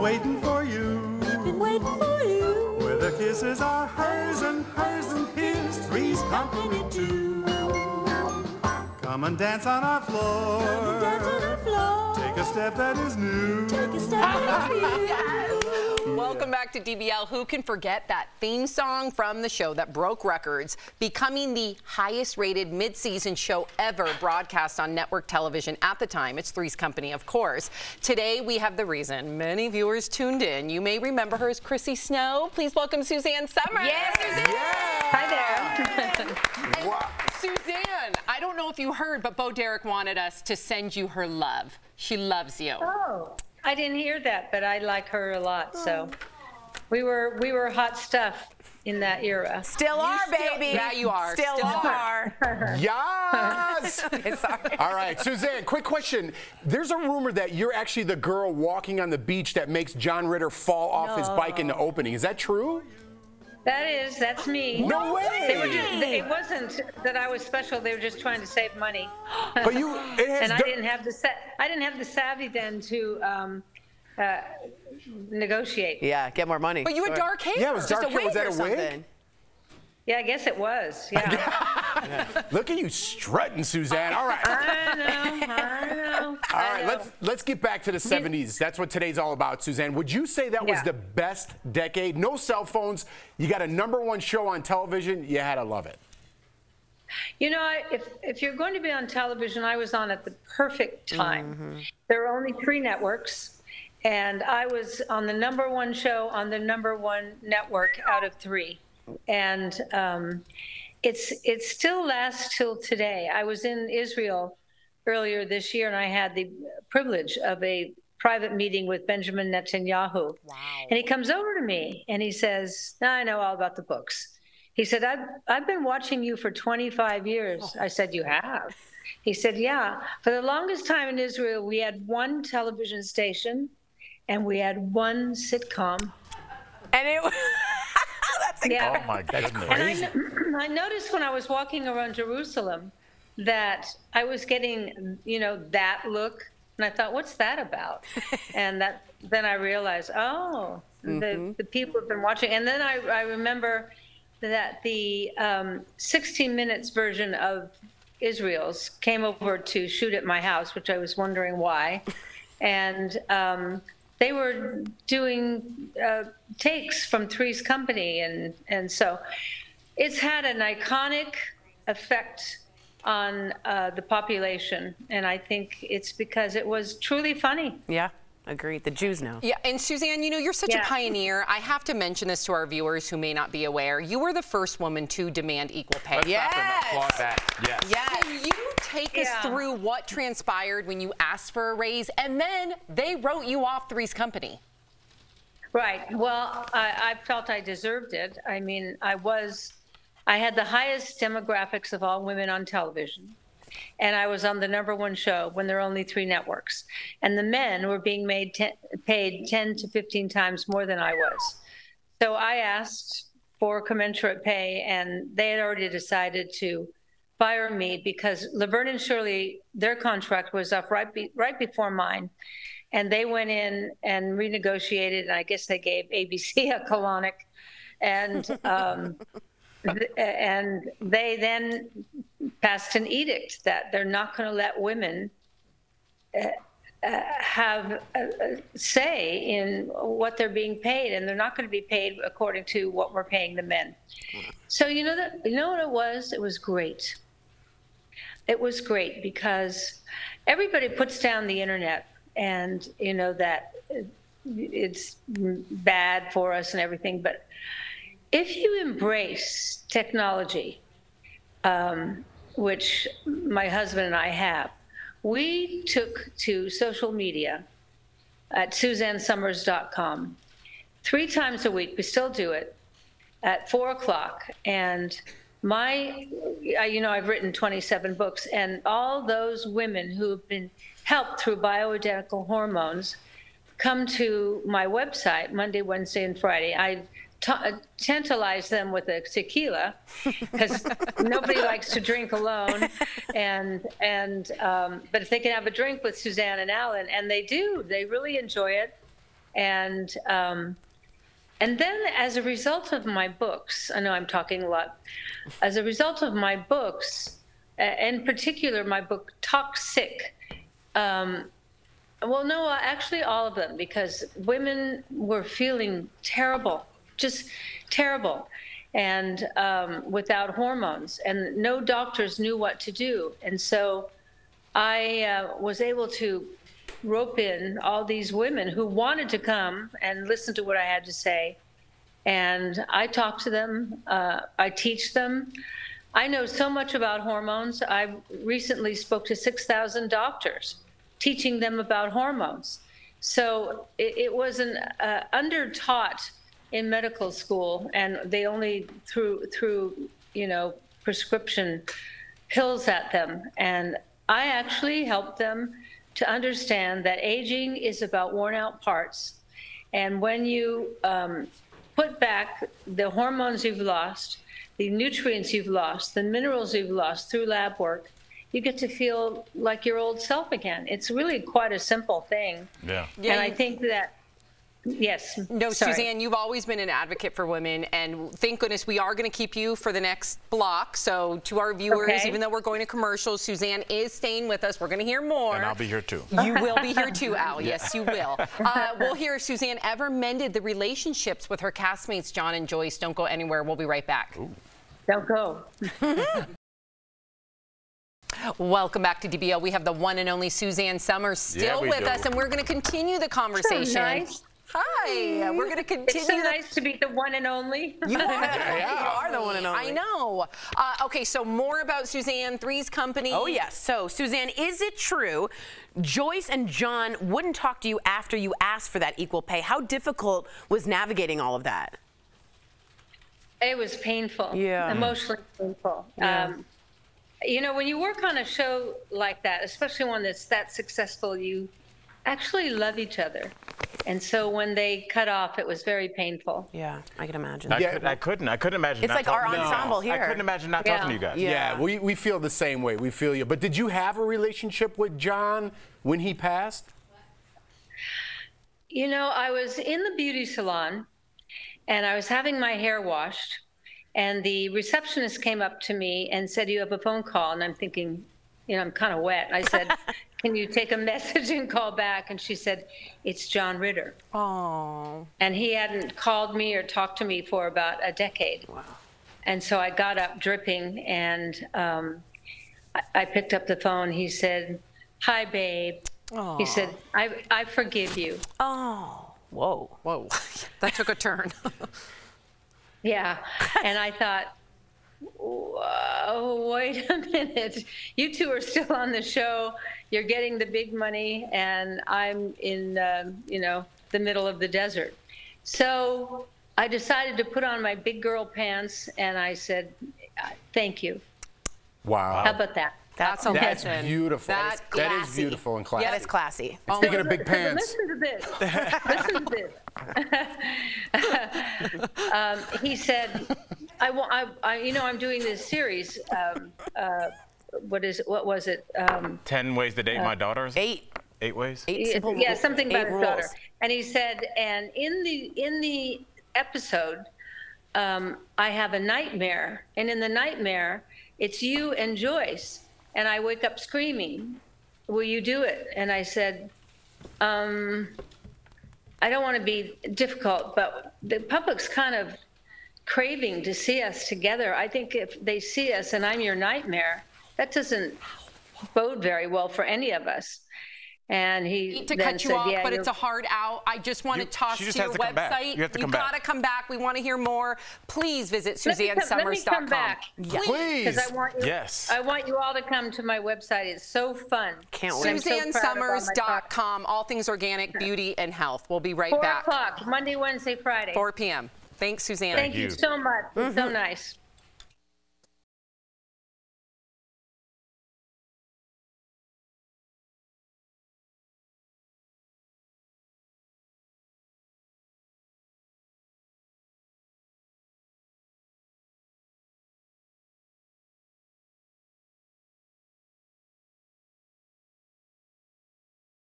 waiting for you. Been waiting for you. Where the kisses are hers and his, three's company too. Come and dance on our floor. Come and dance on our floor. Take a step that is new. Take a step that is new. Yes. Welcome back to DBL. Who can forget that theme song from the show that broke records, becoming the highest rated mid-season show ever broadcast on network television at the time? It's Three's Company, of course. Today we have the reason many viewers tuned in. You may remember her as Chrissy Snow. Please welcome Suzanne Somers. Yes, Suzanne. Yeah. Hi there. Wow. Suzanne, I don't know if you heard, but Bo Derek wanted us to send you her love. She loves you. Oh, I didn't hear that, but I like her a lot. So we were hot stuff in that era. Still are, baby. Yeah, you are. Still are. Yes! Sorry. All right, Suzanne, quick question. There's a rumor that you're actually the girl walking on the beach that makes John Ritter fall off his bike in the opening. Is that true? That's me. No way! It wasn't that I was special. They were just trying to save money. But and I didn't have the savvy then to negotiate. Yeah, get more money. But you had dark hair. Yeah, it was dark hair. Was that a wig? Something. Yeah, I guess it was. Yeah. Look at you strutting, Suzanne. All right. I know. All right, let's get back to the 70s. That's what today's all about, Suzanne. Would you say that was the best decade? No cell phones. You got a #1 show on television. You had to love it. You know, if you're going to be on television, I was on at the perfect time. Mm-hmm. There were only 3 networks, and I was on the #1 show on the #1 network out of 3. And it still lasts till today. I was in Israel earlier this year, and I had the privilege of a private meeting with Benjamin Netanyahu. Wow. And he comes over to me and he says, I know all about the books. He said, I've been watching you for 25 years. I said, you have? He said, yeah. For the longest time in Israel, we had 1 television station and we had 1 sitcom. And it Oh my goodness. And I noticed when I was walking around Jerusalem that I was getting, that look. And I thought, what's that about? And then I realized, the people have been watching. And then I remember that the 16 Minutes version of Israel's came over to shoot at my house, which I was wondering why. And they were doing takes from Three's Company. And so it's had an iconic effect on the population. And I think it's because it was truly funny. Yeah. Agreed. The Jews know. Yeah, and Suzanne, you're such a pioneer. I have to mention this to our viewers who may not be aware. You were the first woman to demand equal pay. Yes. Applaud that. Yes. Yes. Can you take us through what transpired when you asked for a raise, and then they wrote you off Three's Company? Right. Well, I felt I deserved it. I mean, I had the highest demographics of all women on television. And I was on the #1 show when there were only 3 networks. And the men were being paid 10 to 15 times more than I was. So I asked for commensurate pay, and they had already decided to fire me because Laverne and Shirley, their contract was up right before mine. And they went in and renegotiated, and I guess they gave ABC a colonic. And and they then passed an edict that they're not going to let women have a say in what they're being paid, and they're not going to be paid according to what we're paying the men. So you know what it was? It was great. It was great because everybody puts down the internet, and that it's bad for us and everything, but if you embrace technology, which my husband and I have, we took to social media at SuzanneSomers.com 3 times a week. We still do it at 4 o'clock. And I've written 27 books, and all those women who have been helped through bioidentical hormones come to my website Monday, Wednesday, and Friday. I tantalize them with a tequila because nobody likes to drink alone, but if they can have a drink with Suzanne and Alan, and they do, they really enjoy it. And then as a result of my books, I know I'm talking a lot, as a result of my books, in particular my book Toxic, well, no, actually all of them, because women were feeling terrible, just terrible, and without hormones, and no doctors knew what to do. And so I was able to rope in all these women who wanted to come and listen to what I had to say. And I talk to them, I teach them. I know so much about hormones. I recently spoke to 6,000 doctors, teaching them about hormones. So it was an under-taught in medical school, and they only threw prescription pills at them. And I actually helped them to understand that aging is about worn-out parts. And when you put back the hormones you've lost, the nutrients you've lost, the minerals you've lost through lab work, you get to feel like your old self again. It's really quite a simple thing. Yeah. And I think that, yes. No, sorry. Suzanne, you've always been an advocate for women, and thank goodness we are going to keep you for the next block. So to our viewers, Okay. even though we're going to commercials, Suzanne is staying with us. We're going to hear more. And I'll be here too. You will be here too, Al. Yes, you will. We'll hear if Suzanne ever mended the relationships with her castmates, John and Joyce. Don't go anywhere. We'll be right back. Ooh. Don't go. Welcome back to DBL. We have the one and only Suzanne Somers still we with do. us, and we're going to continue the conversation. So nice. Hi. We're going to continue. It's so nice to be the one and only. You are. You are the one and only. I know. Okay, so more about Suzanne, Three's Company. Oh, yes. So, Suzanne, is it true Joyce and John wouldn't talk to you after you asked for that equal pay? How difficult was navigating all of that? It was painful. Yeah. Emotionally painful. Yeah. When you work on a show like that, especially one that's that successful, you actually love each other. And so when they cut off, it was very painful. Yeah, I can imagine. I couldn't imagine. It's not like our talking to you. ensemble here. I couldn't imagine not talking to you guys. Yeah, we feel the same way. We feel you. But did you have a relationship with John when he passed? I was in the beauty salon, and I was having my hair washed, and the receptionist came up to me and said, "You have a phone call." And I'm thinking, I'm kind of wet. I said, "Can you take a message and call back?" And she said, "It's John Ritter." Oh. And he hadn't called me or talked to me for about a decade. Wow. And so I got up dripping, and I picked up the phone. He said, "Hi, babe." Oh. He said, I forgive you. Oh, whoa. Whoa. That took a turn. Yeah. And I thought, whoa, wait a minute. You two are still on the show. You're getting the big money, and I'm in, the middle of the desert. So I decided to put on my big girl pants, and I said, "Thank you." Wow. How about that? That's a That's lesson. beautiful. That's That is classy. beautiful and classy. That is classy. And speaking of big pants. Listen to this. Listen to this. He said, I'm doing this series. What was it? 10 ways to date my daughter. Is it? 8. 8 ways. 8 simple Yeah, something about 8 his daughter. rules. And he said, and in the episode, I have a nightmare, and in the nightmare, it's you and Joyce, and I wake up screaming. Will you do it? And I said, I don't want to be difficult, but the public's kind of craving to see us together. I think if they see us and I'm your nightmare, that doesn't bode very well for any of us. And he Hate to then cut you said, off, "Yeah, but you're-" it's a hard out. I just want to toss she to just your has to come back. website. You have to come back. gotta come back. We want to hear more. Please visit Let me come SuzanneSomers.com. back. Please. Because Yes. I want you all to come to my website. It's so fun. Can't wait. I'm so proud of all my talk. SuzanneSomers.com. All things organic, beauty, and health. We'll be right 4 back. o'clock, Monday, Wednesday, Friday. 4 p.m. Thanks, Suzanne. Thank you so much. It's so nice.